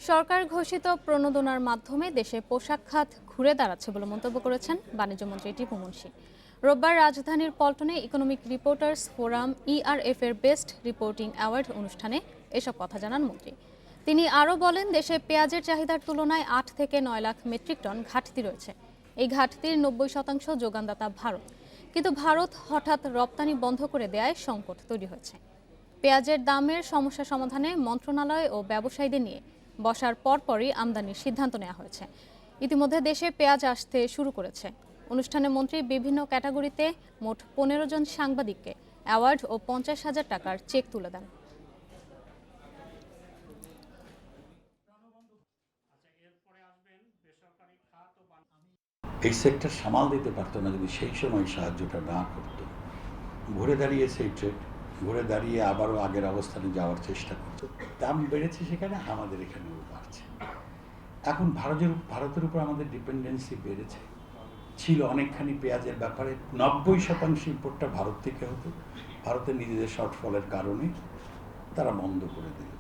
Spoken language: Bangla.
সরকার ঘোষিত প্রণোদনার মাধ্যমে দেশে পোশাক খাত ঘুরে দাঁড়াচ্ছে বলে মন্তব্য করেছেন বাণিজ্যমন্ত্রী টিপু মুনশি। রোববার রাজধানীর পল্টনে ইকোনমিক রিপোর্টার্স ফোরাম ইআরএফ এর বেস্ট রিপোর্টিং অ্যাওয়ার্ড অনুষ্ঠানে এসব কথা জানান মন্ত্রী। তিনি আরও বলেন, দেশে পেঁয়াজের চাহিদার তুলনায় ৮ থেকে ৯ লাখ মেট্রিক টন ঘাটতি রয়েছে। এই ঘাটতির ৯০% যোগানদাতা ভারত, কিন্তু ভারত হঠাৎ রপ্তানি বন্ধ করে দেয়ায় সংকট তৈরি হয়েছে। পেঁয়াজের দামের সমস্যা সমাধানে মন্ত্রণালয় ও ব্যবসায়ীদের নিয়ে বসার পরপরই আমদানির সিদ্ধান্ত নেওয়া হয়েছে। ইতিমধ্যে দেশে পেঁয়াজ আসতে শুরু করেছে। অনুষ্ঠানে মন্ত্রী বিভিন্ন ক্যাটাগরিতে মোট ১৫ জন সাংবাদিককে অ্যাওয়ার্ড ও ৫০,০০০ টাকার চেক তুলে দেন। এই সেক্টর সামাল দিতে পারতো না যদি সেই সময় সাহায্যটা না করতো। ঘুরে দাঁড়িয়েছে এই ট্রেড, ঘুরে দাঁড়িয়ে আবারও আগের অবস্থানে যাওয়ার চেষ্টা করতো। দাম বেড়েছে সেখানে, আমাদের এখানেও বাড়ছে। এখন ভারতের উপর আমাদের ডিপেন্ডেন্সি বেড়েছে। ছিল অনেকখানি পেঁয়াজের ব্যাপারে ৯০% ইম্পোর্টটা ভারত থেকে হতো। ভারতের নিজেদের শর্টফলের কারণে তারা বন্ধ করে দিল।